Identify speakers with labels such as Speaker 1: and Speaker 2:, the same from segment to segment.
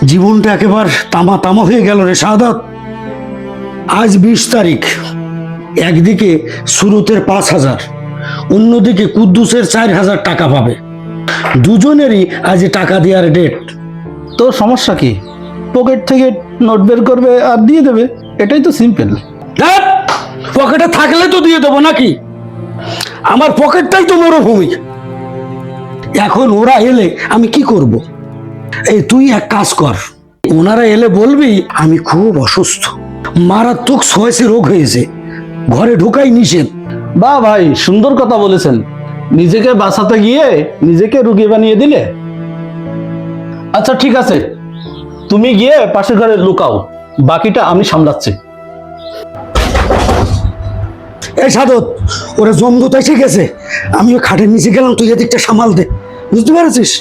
Speaker 1: জীবনটা একেবারে তামা তামা হয়ে গেল রে শাহাদাত। আজ 20 তারিখ, একদিকে সুরতের 5,000, অন্যদিকে কুদ্দুসের 4,000 টাকা পাবে। দুজনেরই আজ টাকা দেওয়ার ডেট।
Speaker 2: তোর সমস্যা কি? পকেট থেকে নোট বের করবে আর দিয়ে দেবে, এটাই তো সিম্পল।
Speaker 1: পকেটে থাকলে তো দিয়ে দেবো নাকি? আমার পকেটটাই তো মরুভূমি। এখন ওরা এলে আমি কি করব? এই তুই এক কাজ কর, ওনারা এলে বলবি আমি খুব অসুস্থ, মারাত্মক ছয়েছে রোগ হয়েছে, ঘরে ঢোকাই নিষেধ।
Speaker 2: বাহ ভাই, সুন্দর কথা বলেছেন। নিজেকে বাঁচাতে গিয়ে নিজেকে রুগী বানিয়ে দিলে। আচ্ছা ঠিক আছে, তুমি গিয়ে পাশের ঘরে লুকাও, বাকিটা আমি সামলাচ্ছি।
Speaker 1: এই সাদত, ওরা জমদূত এসে গেছে, আমি ওই খাটের নিচে গেলাম, তুই এদিকটা সামাল দে, বুঝতে পারছিস?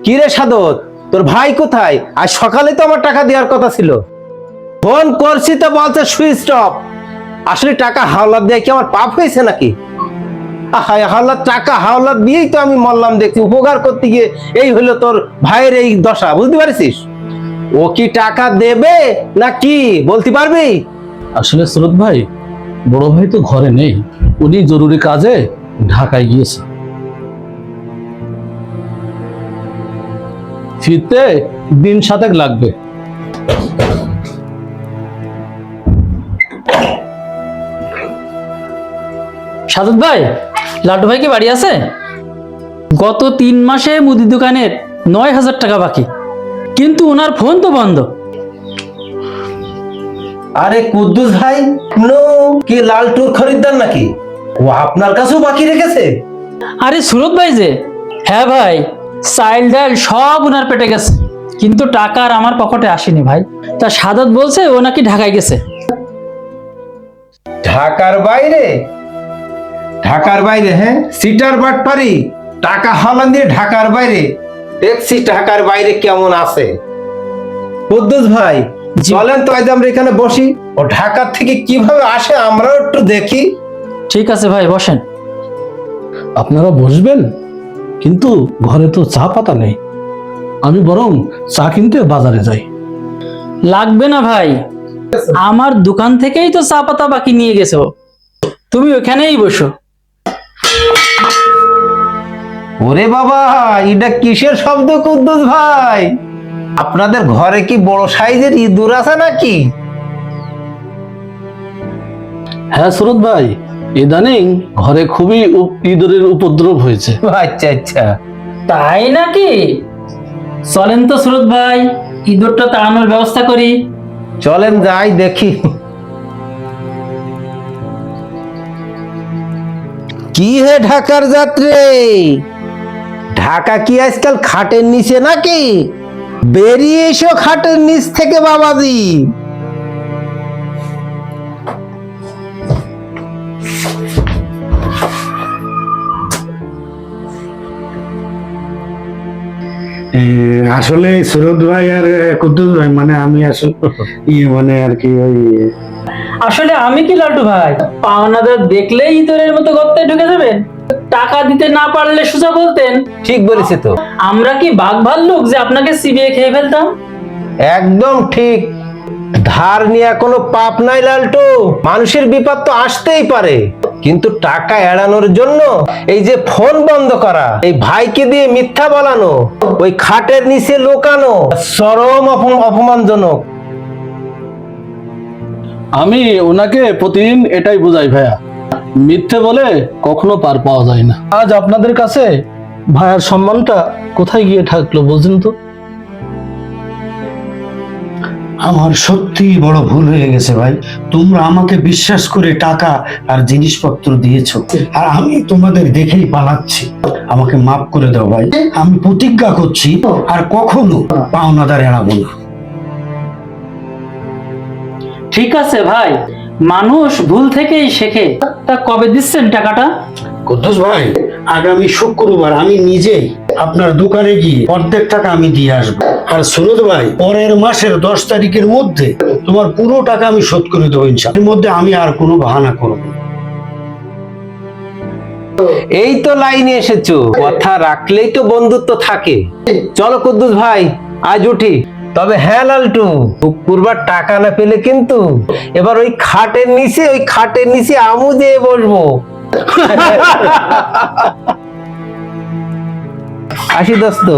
Speaker 3: কি রে সাদত, তোর ভাই কোথায়? আজ সকালে তো আমার টাকা দেওয়ার কথা ছিল, ফোন করছি তো বলছে সুইচ অফ। আসলে টাকা হাওলাত দিয়ে কি আমার পাপ হয়েছে নাকি? হাওলাত টাকা হাওলাত দিয়েই তো আমি মরলাম দেখছি, উপকার করতে গিয়ে এই হলো তোর ভাইয়ের এই দশা, বুঝতে পারছিস? ও কি টাকা দেবে না কি বলতে পারবি?
Speaker 2: আসলে সুরত ভাই, বড় ভাই তো ঘরে নেই, উনি জরুরি কাজে ঢাকায় গিয়েছে। ফিরতে দিন 7 লাগবে।
Speaker 4: সাদত ভাই, লাড্ডু ভাই কি বাড়ি আছে? গত 3 মাসে মুদি দোকানের 9,000 টাকা বাকি, কিন্তু ওনার ফোন তো বন্ধ।
Speaker 3: আরে কুদ্দুস ভাই, নো কি লালটুর খরিদ্দার নাকি? ও আপনার কাছেও বাকি রেখেছে?
Speaker 4: আরে সুরত ভাই যে, হ্যাঁ ভাই, চাইল ডাল সব ওনার পেটে গেছে, কিন্তু টাকা আর আমার পকেটে আসেনি ভাই। তা সাদত বলছে ও নাকি ঢাকায় গেছে।
Speaker 3: ঢাকার বাইরে? ঢাকার বাইরে? হ্যাঁ, সিটার বাটপারি, টাকা হাওলাত দিয়ে ঢাকার বাইরে। দেখছি ঢাকার বাইরে কেমন আছে। কুদ্দুস ভাই, চলেন তো আজ আমরা এখানে বসি, ও ঢাকা থেকে কিভাবে আসে আমরাও একটু দেখি।
Speaker 4: ঠিক আছে ভাই, বসেন।
Speaker 2: আপনারা বসবেন, কিন্তু ঘরে তো চা পাতা নেই। আমি বরং চা কিনতে বাজারে যাই।
Speaker 4: লাগবে না ভাই, আমার দোকান থেকেই তো চা পাতা বাকি নিয়ে গেছো, তুমি ওখানেই বসো।
Speaker 3: ওরে বাবা, এটা কিসের শব্দ কুদ্দুস ভাই? আপনাদের ঘরে কি বড় সাইজের ইঁদুর আছে নাকি?
Speaker 2: হ্যাঁ সুরত ভাই, ইদানিং ঘরে খুবই ইঁদুরের উপদ্রব হয়েছে।
Speaker 3: আচ্ছা আচ্ছা,
Speaker 4: তাই নাকি? চলেন তো সুরত ভাই, ইঁদুরটা তাড়ানোর ব্যবস্থা করি।
Speaker 3: চলেন যাই দেখি। কি হে ঢাকার যাত্রে, ঢাকা কি আজকাল খাটের নিচে নাকি? বেরিয়ে এসো খাটের নিচ থেকে বাবাজি।
Speaker 1: আসলে সুরত ভাই আর কুদ্দুস ভাই, মানে আমি আসলে মানে আর কি ওই
Speaker 4: আসলে আমি কি লাটু ভাই, পাওনাদার দেখলেই ইঁদুরের মতো গর্তে ঢুকে যাবেন? টাকা দিতে না পারলে সোজা বলতেন।
Speaker 3: ঠিক বলেছে তো,
Speaker 4: আমরা কি বাঘ ভাল্লুক যে আপনাকে চিবিয়ে খেয়ে ফেলতাম?
Speaker 3: একদম ঠিক। ধার নিয়ে কোনো পাপ নাই লালটু, মানুষের বিপদ তো আসতেই পারে, কিন্তু টাকা এড়ানোর জন্য এই যে ফোন বন্ধ করা, এই ভাইকে দিয়ে মিথ্যা বলানো, ওই খাটের নিচে লুকানো চরম অপমানজনক।
Speaker 2: আমি ওনাকে প্রতিদিন এটাই বুঝাই ভাইয়া, মিথ্যে বলে কখনো পার পাওয়া যায় না। আজ আপনাদের কাছে ভাইয়ার সম্মানটা কোথায় গিয়ে থাকলো বুঝলেন তো?
Speaker 1: আমার সত্যি বড় ভুল হয়ে গেছে ভাই। তোমরা আমাকে বিশ্বাস করে টাকা আর জিনিসপত্র দিয়েছো, আর আমি তোমাদের দেখেই পালাচ্ছি। আমাকে মাফ করে দাও ভাই, আমি প্রতিজ্ঞা করছি আর কখনো পাওনাদার এড়াবো না।
Speaker 4: ঠিক আছে ভাই, মানুষ ভুল থেকেই শেখে। তা কবে দিচ্ছেন টাকাটা?
Speaker 1: কুদ্দুস ভাই, আগামী শুক্রবার আমি নিজেই আপনার দোকানে গিয়ে অর্ধেক টাকা আমি দিয়ে আসবো। আর সুরত ভাই, পরের মাসের 10 তারিখের মধ্যে তোমার পুরো টাকা আমি শোধ করে দেবো ইনশাআল্লাহ। এর মধ্যে আমি আর কোনো বাহানা করবো না।
Speaker 3: এই তো লাইনে এসেছো, কথা রাখলেই তো বন্ধুত্ব থাকে। চলো কুদ্দুস ভাই, আজ উঠি। তবে হ্যাঁ লালটু, পুকুরবার টাকা না পেলে কিন্তু এবার ওই খাটের নিচে আমু দিয়ে বসবো। আসি দোস্ত।